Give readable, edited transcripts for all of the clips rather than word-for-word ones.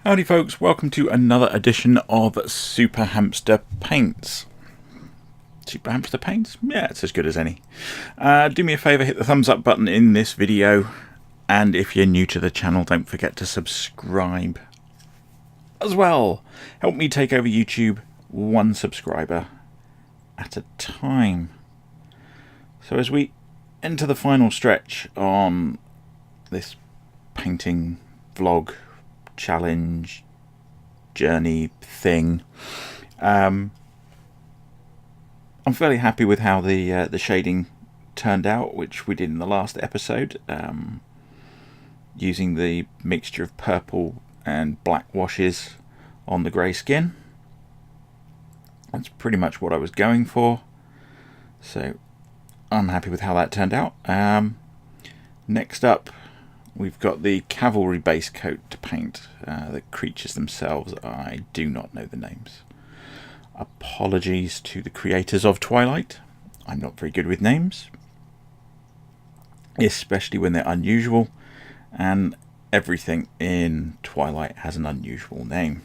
Howdy folks, welcome to another edition of Super Hamster Paints. Super Hamster Paints? Yeah, it's as good as any. Do me a favour, hit the thumbs up button in this video, and if you're new to the channel, don't forget to subscribe as well. Help me take over YouTube one subscriber at a time. So as we enter the final stretch on this painting vlog challenge journey thing, I'm fairly happy with how the shading turned out, which we did in the last episode, using the mixture of purple and black washes on the grey skin. That's pretty much what I was going for, so I'm happy with how that turned out. Next up, we've got the cavalry base coat to paint. The creatures themselves, I do not know the names. Apologies to the creators of Twilight. I'm not very good with names, especially when they're unusual, and everything in Twilight has an unusual name.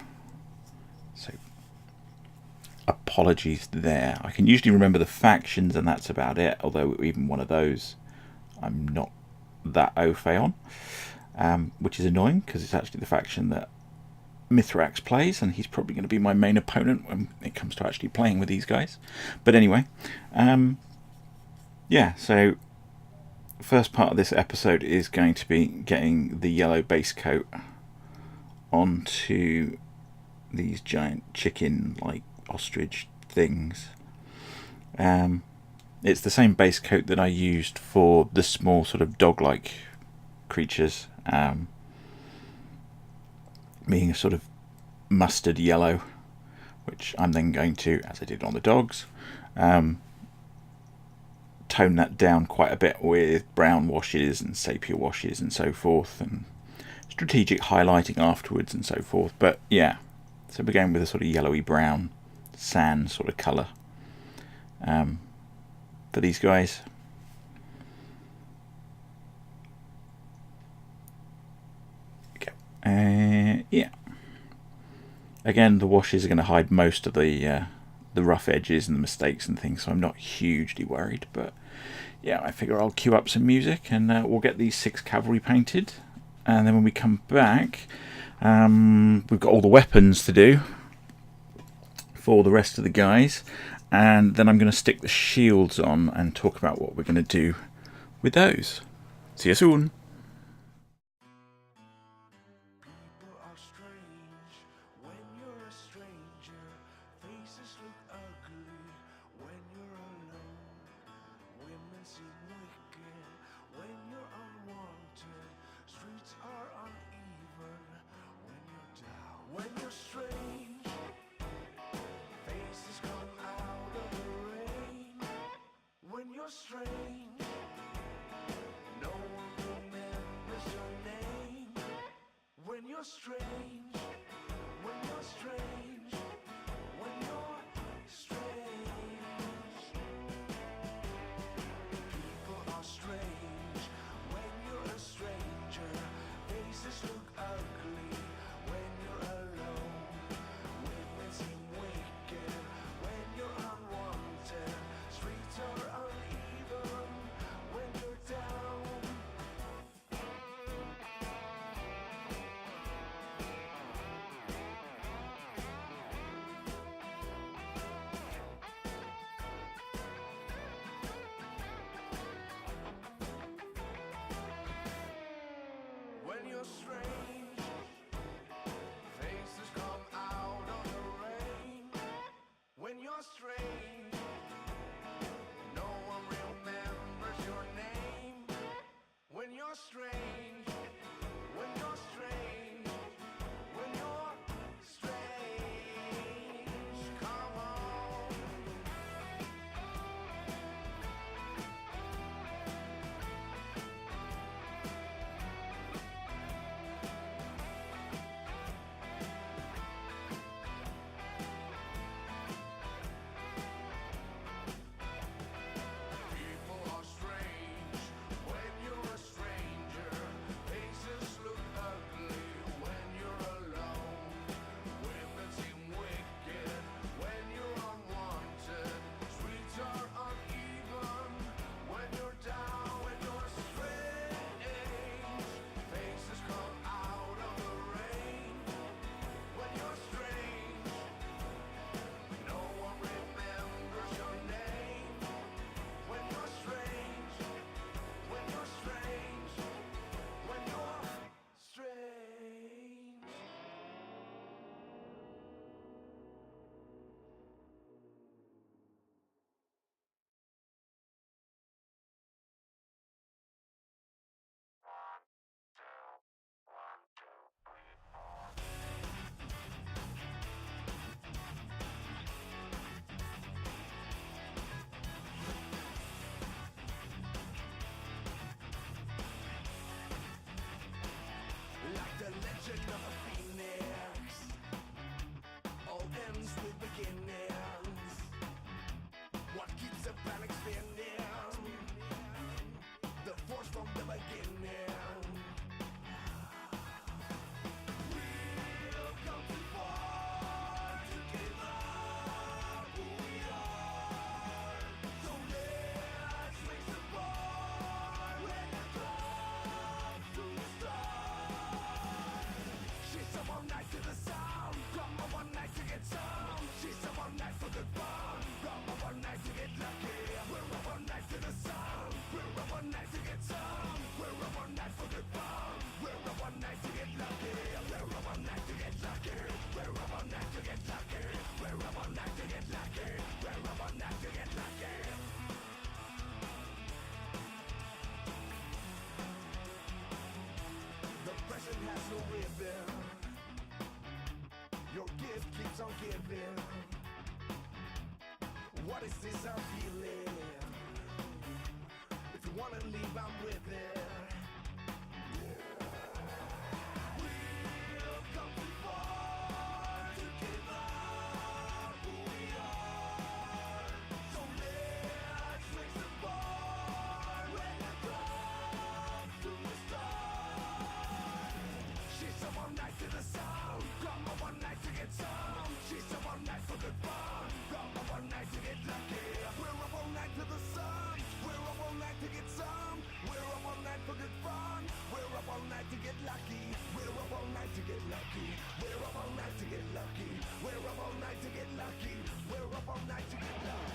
So apologies there. I can usually remember the factions and that's about it, although even one of those I'm not that au fait on, which is annoying because it's actually the faction that Mithrax plays, and he's probably going to be my main opponent when it comes to actually playing with these guys. But anyway, yeah, so first part of this episode is going to be getting the yellow base coat onto these giant chicken like ostrich things. It's the same base coat that I used for the small sort of dog-like creatures, being a sort of mustard yellow, which I'm then going to, as I did on the dogs, tone that down quite a bit with brown washes and sepia washes and so forth, and strategic highlighting afterwards and so forth. But yeah, so we're going with a sort of yellowy brown sand sort of colour for these guys. Yeah. Again, the washes are going to hide most of the rough edges and the mistakes and things, so I'm not hugely worried. But yeah, I figure I'll queue up some music and we'll get these 6 cavalry painted. And then when we come back, we've got all the weapons to do for the rest of the guys. And then I'm going to stick the shields on and talk about what we're going to do with those. See you soon. Strange, no one remembers your name. When you're strange, when you're strange, when you're strange. People are strange when you're a stranger. Faces look ugly when you're alone. Women seem wicked when you're unwanted. Streets are uneven when you're down. one night to get some. We're up all night for good fun. We're up all night to get lucky. We're up all night to get lucky. We're up all night to get lucky. We're up all night to get lucky. We're up all night to get lucky. The present has no ribbon. Your gift keeps on giving. What is this I'm feeling? If you wanna leave, I'm with it. We've come too far to give up who we are. So let's raise the bar when it comes to the start. She's up all night to the sun. Come up all night to get some. She's up all night for good fun. Come up all night to get lucky. We're up all night to the sun. We're up all night to get some. We're up all night for good fun. We're up all night to get lucky. We're up all night to get lucky. We're up all night to get lucky. We're up all night to get lucky. We're up all night to get lucky.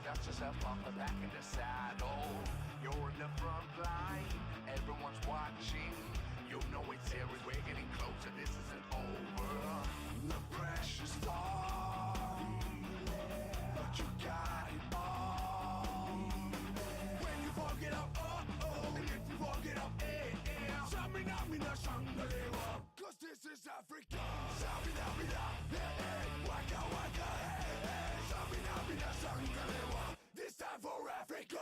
Dust yourself off the back of the saddle. You're in the front line, everyone's watching. You know it's serious, we're getting closer, this isn't over. The pressure's on, but you got it all. When you forget up, oh, and if you forget up, Samina mina shangalewa, cause this is Africa. Samina mina, waka waka, Samina mina shangalewa, this time for Africa.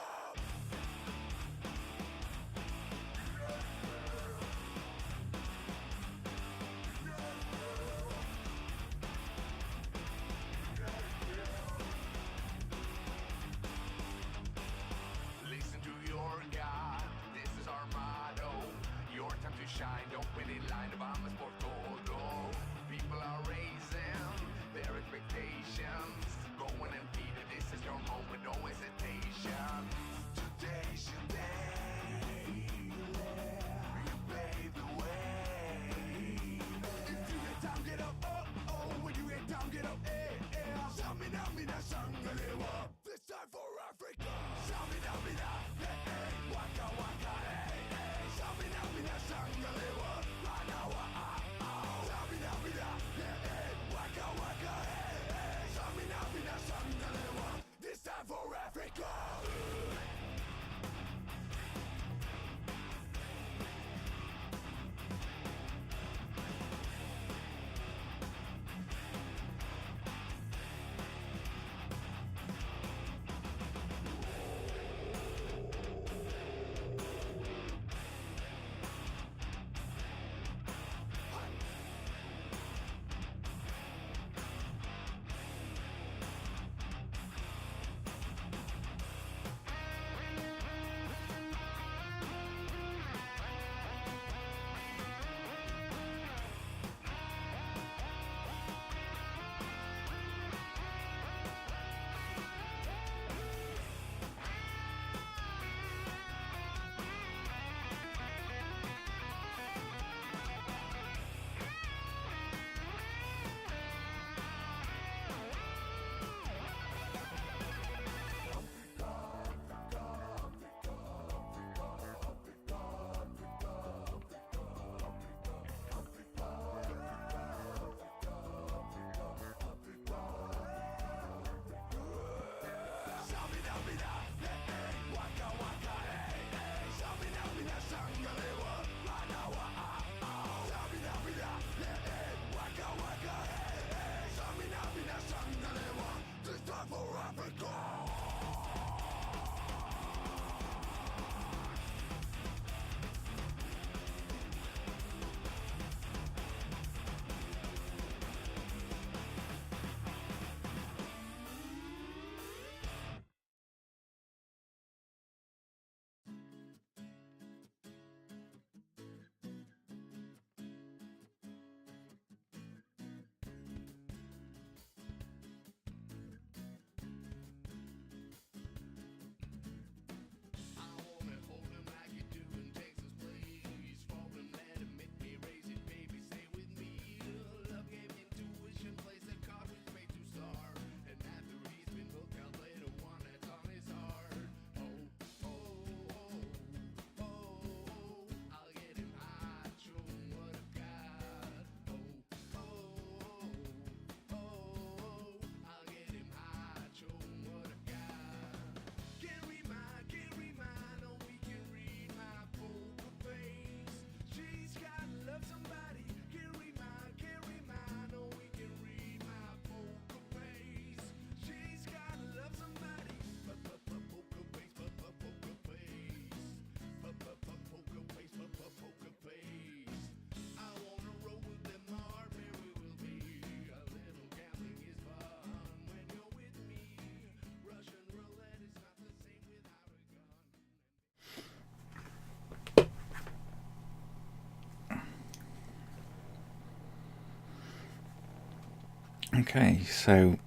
Okay, so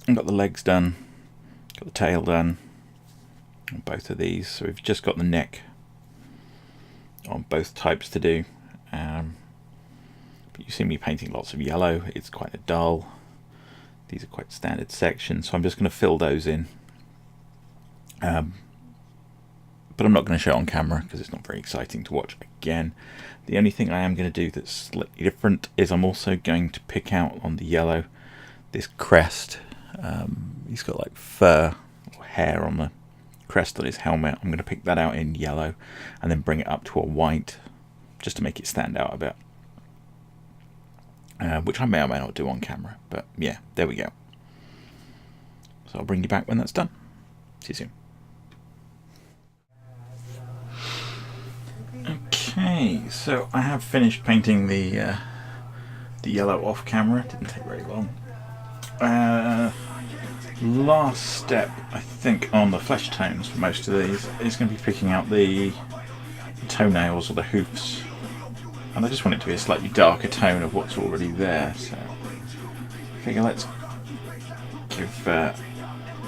I've got the legs done, got the tail done on both of these. So we've just got the neck on both types to do. But you see me painting lots of yellow. It's quite a dull. These are quite standard sections, so I'm just going to fill those in. But I'm not going to show it on camera because it's not very exciting to watch again. The only thing I am going to do that's slightly different is I'm also going to pick out on the yellow this crest. He's got like fur or hair on the crest on his helmet. I'm going to pick that out in yellow and then bring it up to a white just to make it stand out a bit. Which I may or may not do on camera, but yeah, there we go. So I'll bring you back when that's done. See you soon. Okay, so I have finished painting the yellow off camera. It didn't take very long. Last step, I think, on the flesh tones for most of these is going to be picking out the toenails or the hoofs. And I just want it to be a slightly darker tone of what's already there, so I figure let's give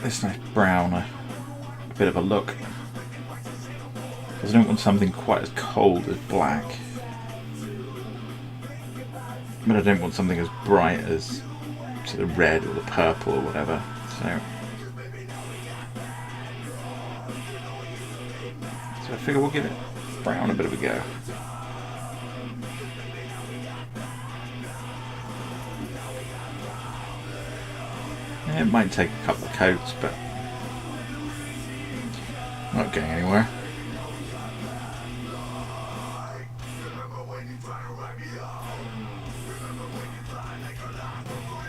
this nice brown a bit of a look. Because I don't want something quite as cold as black, but I don't want something as bright as sort of red or the purple or whatever. So I figure we'll give it brown a bit of a go. It might take a couple of coats, but not going anywhere.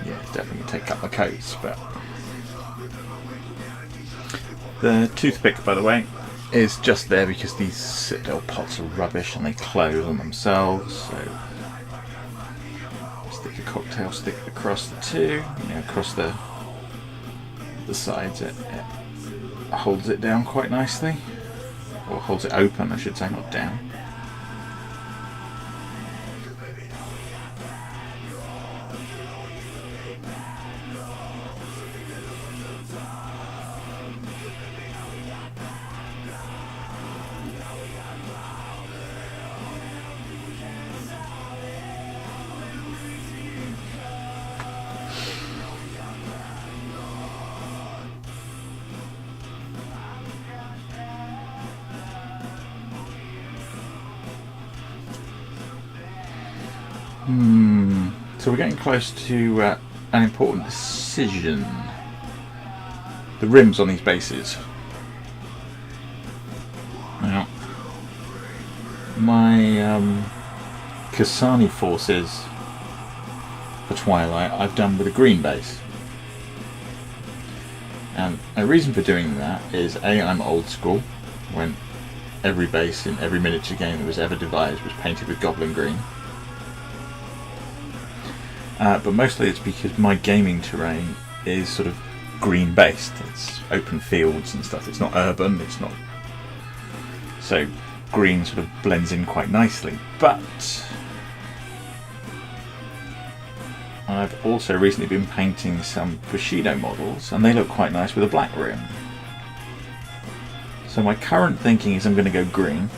Yeah, it's definitely going to take a couple of coats, but the toothpick, by the way, is just there because these Citadel pots are rubbish and they close on themselves. So stick the cocktail stick across the two, across the sides. It holds it down quite nicely, or holds it open, I should say, not down. So we're getting close to an important decision. The rims on these bases. Now, my Kasani forces for Twilight I've done with a green base. And a reason for doing that is A, I'm old school, when every base in every miniature game that was ever devised was painted with goblin green. But mostly it's because my gaming terrain is sort of green based. It's open fields and stuff. It's not urban. It's not, so green sort of blends in quite nicely. But I've also recently been painting some Bushido models, and they look quite nice with a black rim. So my current thinking is I'm going to go green.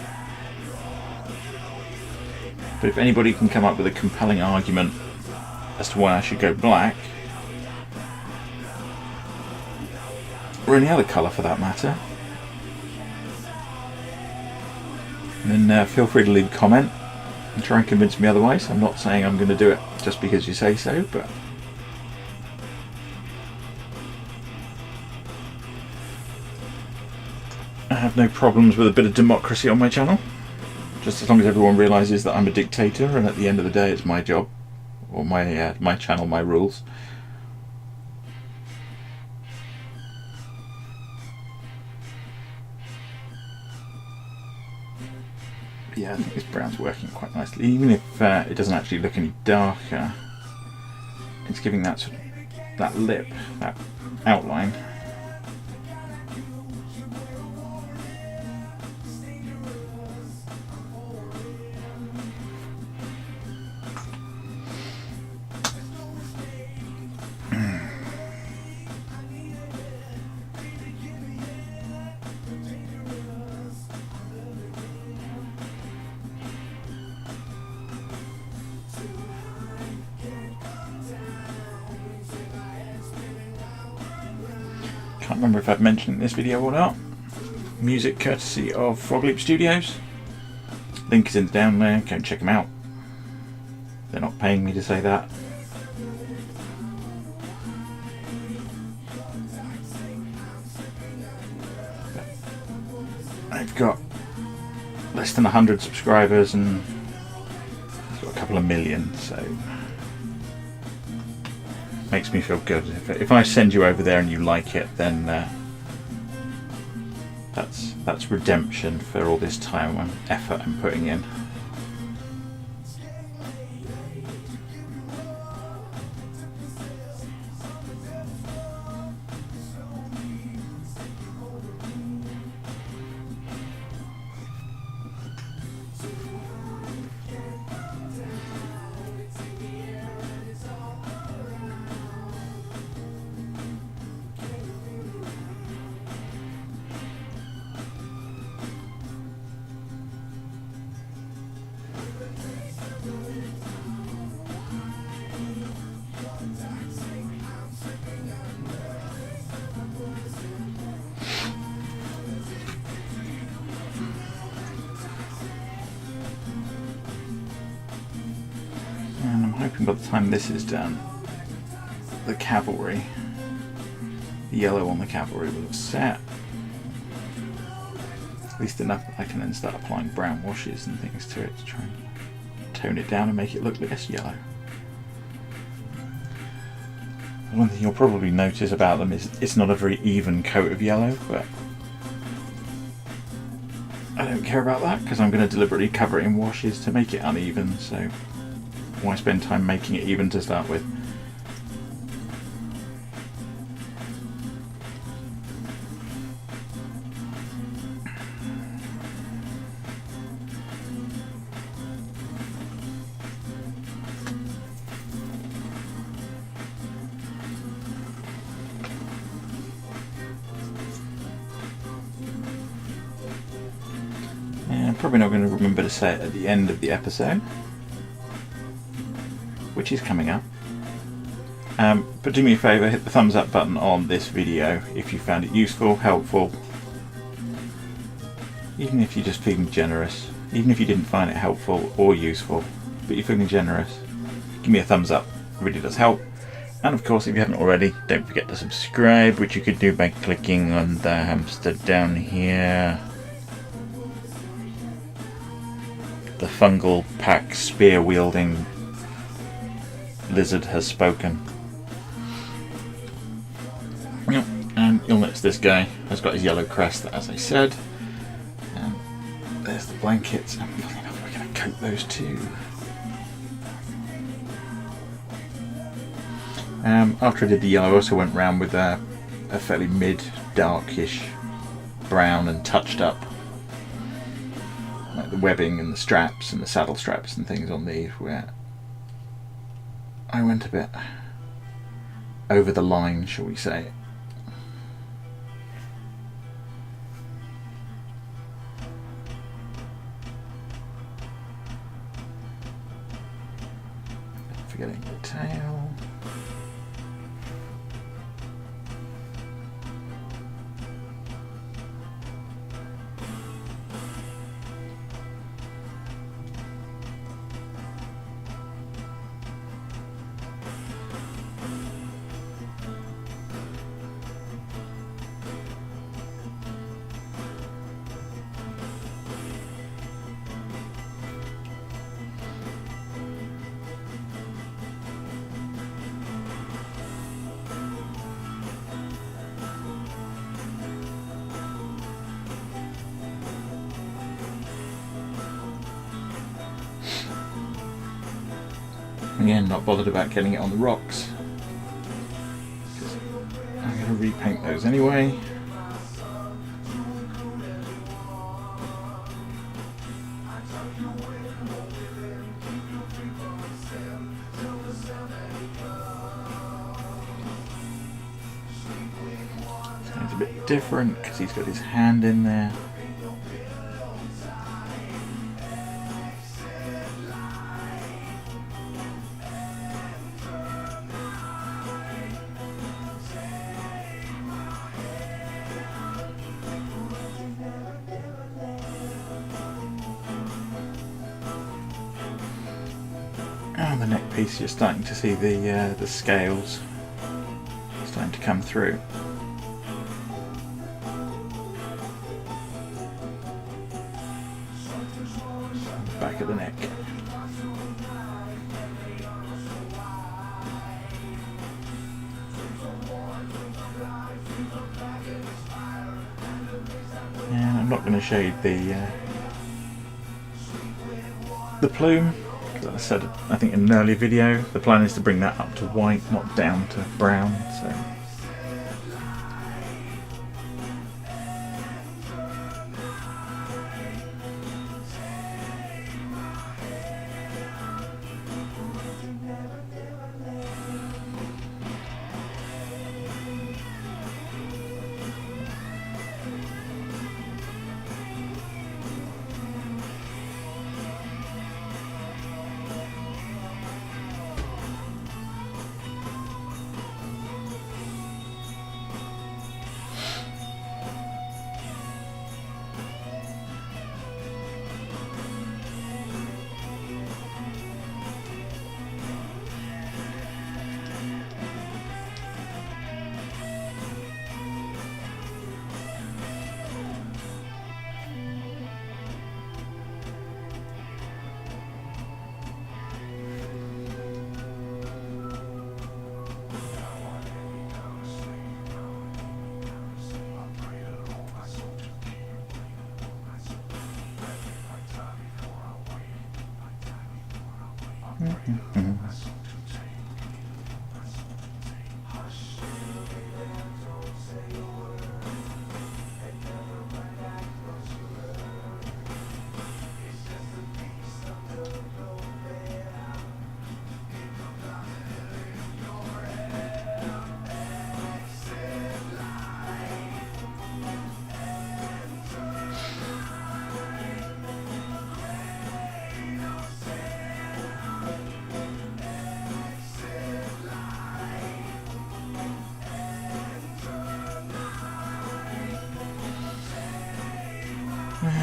But if anybody can come up with a compelling argument as to why I should go black, or any other colour for that matter, then feel free to leave a comment and try and convince me otherwise. I'm not saying I'm going to do it just because you say so, but I have no problems with a bit of democracy on my channel, just as long as everyone realises that I'm a dictator and at the end of the day it's my job, or my channel, my rules. Yeah, I think this brown's working quite nicely. Even if it doesn't actually look any darker, it's giving that sort of, that lip, that outline. Can't remember if I've mentioned it in this video or not. Music courtesy of Frogleap Studios. Link is in down there, go and check them out. They're not paying me to say that. I've got less than 100 subscribers and I've got a couple of million, so makes me feel good. If I send you over there and you like it, then that's redemption for all this time and effort I'm putting in. And I'm hoping by the time this is done, the cavalry, the yellow on the cavalry will have set. At least enough that I can then start applying brown washes and things to it to try and tone it down and make it look less yellow. One thing you'll probably notice about them is it's not a very even coat of yellow, but I don't care about that because I'm going to deliberately cover it in washes to make it uneven, so why spend time making it even to start with? And I'm probably not going to remember to say it at the end of the episode, which is coming up. But do me a favour, hit the thumbs up button on this video if you found it useful, helpful. Even if you're just feeling generous, even if you didn't find it helpful or useful, but you're feeling generous, give me a thumbs up, it really does help. And of course, if you haven't already, don't forget to subscribe, which you could do by clicking on the hamster down here. The fungal pack spear wielding lizard has spoken. Yep, and you'll notice this guy has got his yellow crest, as I said. And there's the blankets, and funny enough, we're going to coat those too. After I did the yellow, I also went round with a fairly mid-darkish brown and touched up like the webbing and the straps and the saddle straps and things on these, where I went a bit over the line, shall we say. Forgetting the tail. Again, not bothered about getting it on the rocks, because I'm going to repaint those anyway. So it's a bit different because he's got his hand in there. on the neck piece you're starting to see the scales starting to come through. Back of the neck. And I'm not going to shade the plume. As I said, I think in an earlier video, the plan is to bring that up to white, not down to brown. So.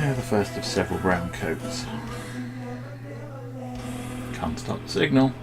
The first of several brown coats. Can't stop the signal.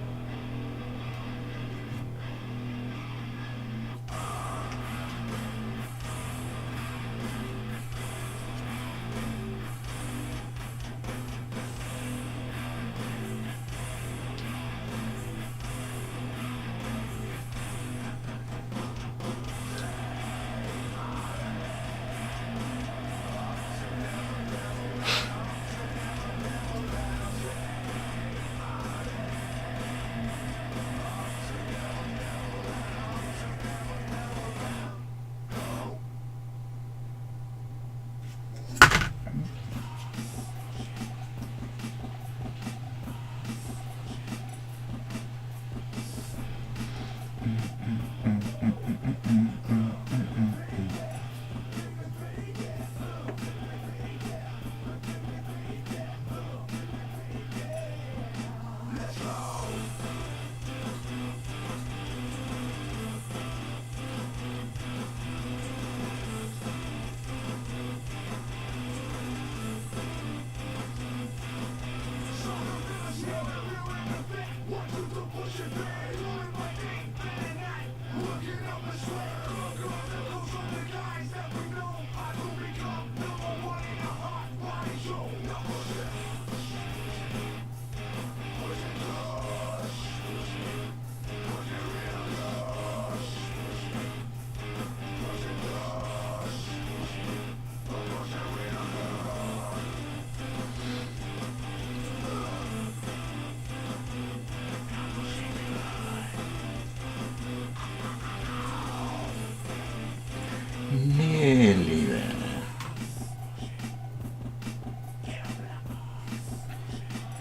Nearly there.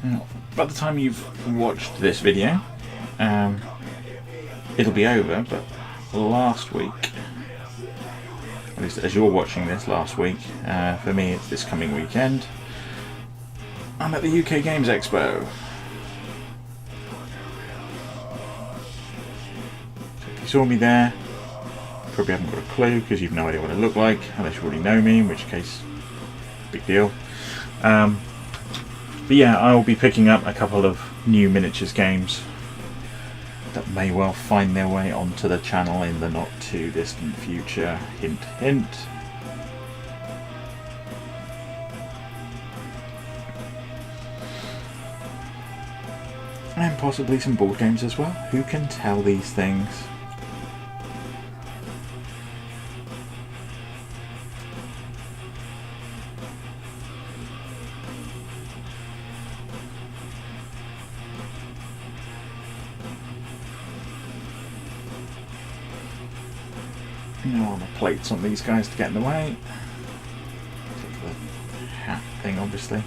Now, by the time you've watched this video, it'll be over, but last week, at least as you're watching this last week, for me it's this coming weekend, I'm at the UK Games Expo. So if you saw me there, probably haven't got a clue because you've no idea what I look like, unless you already know me, in which case, big deal. But yeah, I will be picking up a couple of new miniatures games that may well find their way onto the channel in the not too distant future. Hint, hint. And possibly some board games as well. Who can tell these things? No armor plates on these guys to get in the way. Except for the hat thing, obviously.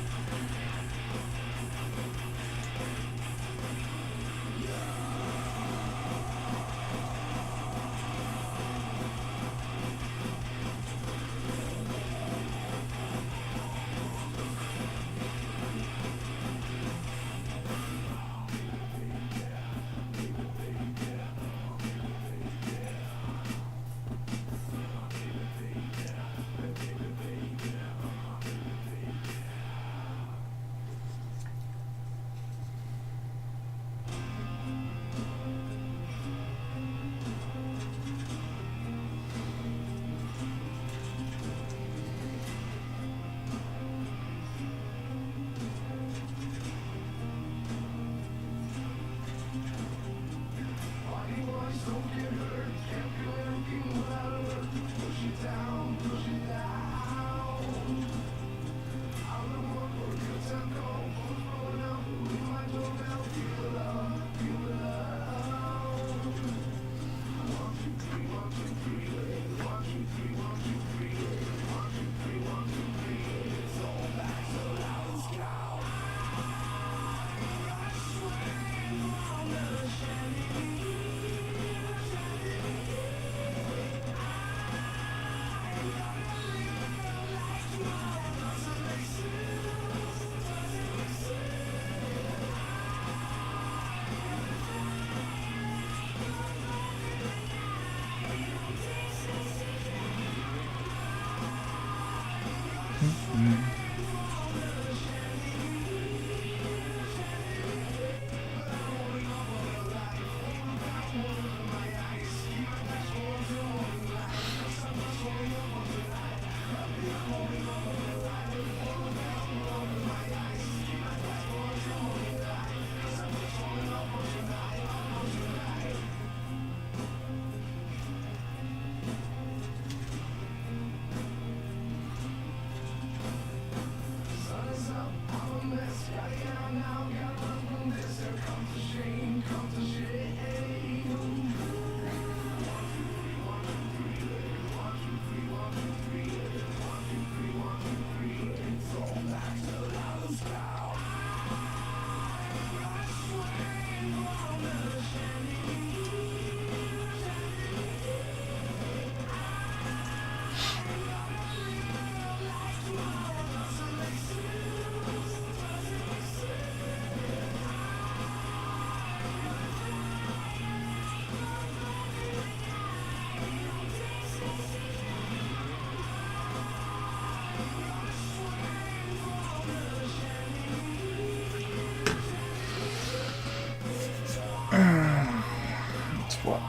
What?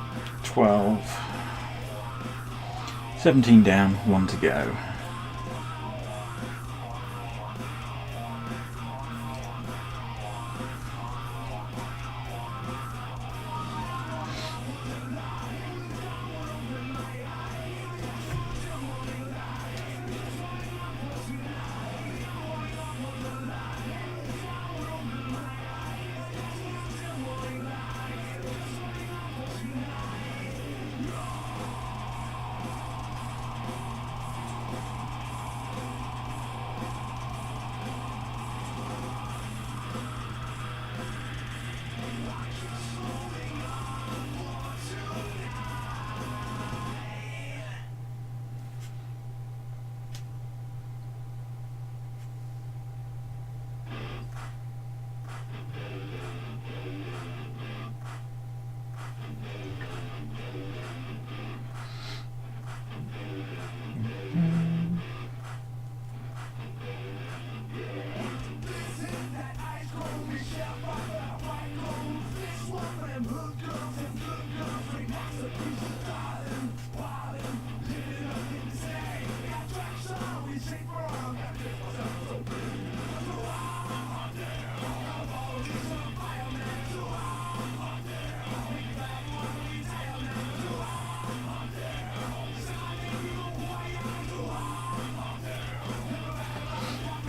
12. 17 down, 1 to go.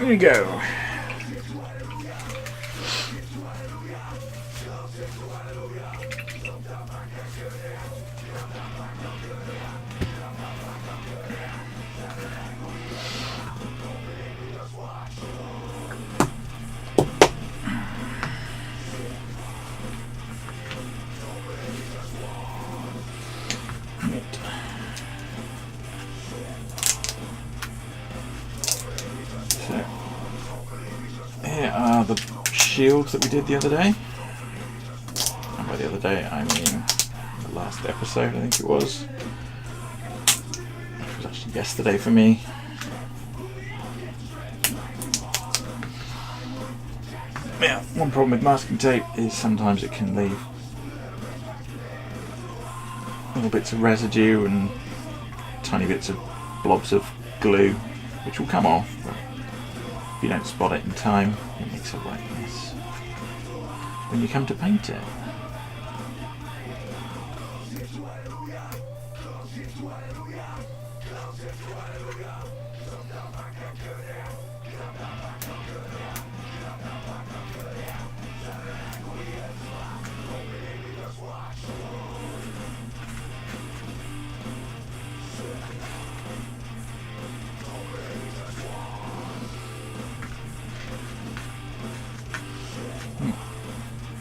Here we go. Here are the shields that we did the other day. And by the other day, I mean the last episode, I think it was. Which was actually yesterday for me. Yeah, one problem with masking tape is sometimes it can leave little bits of residue and tiny bits of blobs of glue, which will come off. But if you don't spot it in time, it makes a right mess when you come to paint it.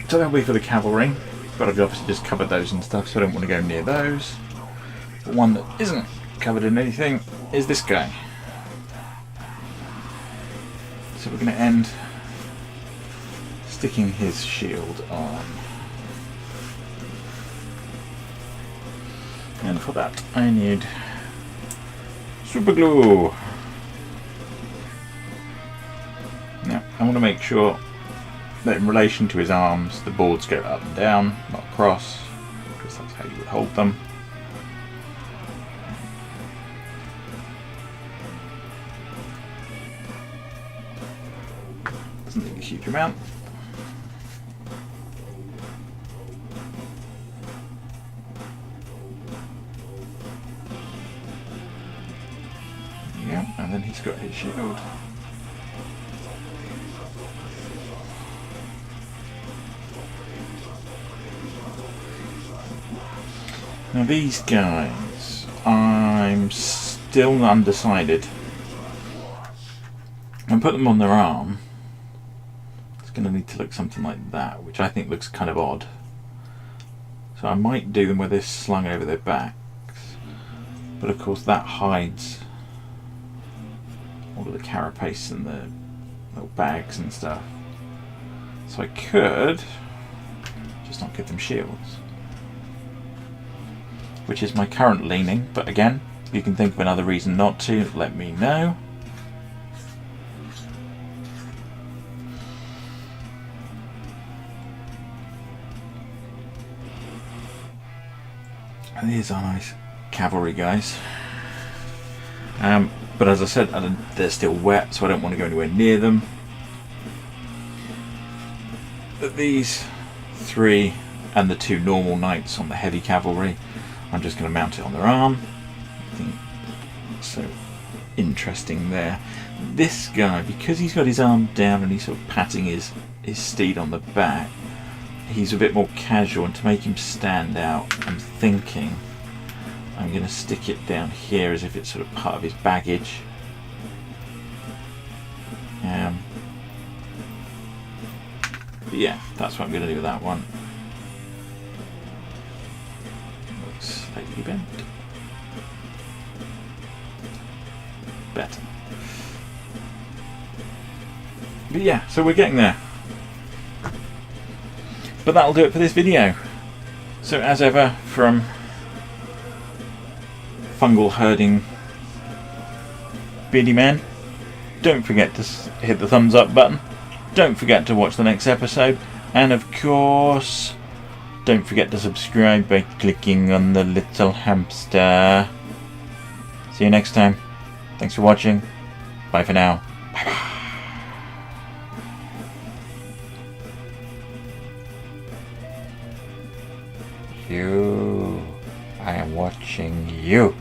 So that'll be for the cavalry, but I've obviously just covered those and stuff, so I don't want to go near those. But one that isn't covered in anything is this guy. So we're going to end sticking his shield on. And for that I need super glue. Now I want to make sure that in relation to his arms, the boards go up and down, not across, because that's how you would hold them. Doesn't take a huge amount. Yeah, and then he's got his shield. Now these guys, I'm still undecided. When I put them on their arm, it's going to need to look something like that, which I think looks kind of odd. So I might do them with this slung over their backs, but of course that hides all of the carapace and the little bags and stuff. So I could just not give them shields, which is my current leaning, but again, if you can think of another reason not to, let me know. And these are nice cavalry guys. But as I said, they're still wet, so I don't want to go anywhere near them. But these three and the two normal knights on the heavy cavalry, I'm just going to mount it on their arm. I think so interesting there. This guy, because he's got his arm down and he's sort of patting his steed on the back, he's a bit more casual, and to make him stand out, I'm thinking I'm going to stick it down here as if it's sort of part of his baggage. But yeah, that's what I'm going to do with that one. Looks slightly bent. Better. But yeah, so we're getting there. But that'll do it for this video. So as ever, from fungal herding beardy man, don't forget to hit the thumbs up button, don't forget to watch the next episode, and of course don't forget to subscribe by clicking on the little hamster. See you next time. Thanks for watching. Bye for now. Bye bye. I am watching you.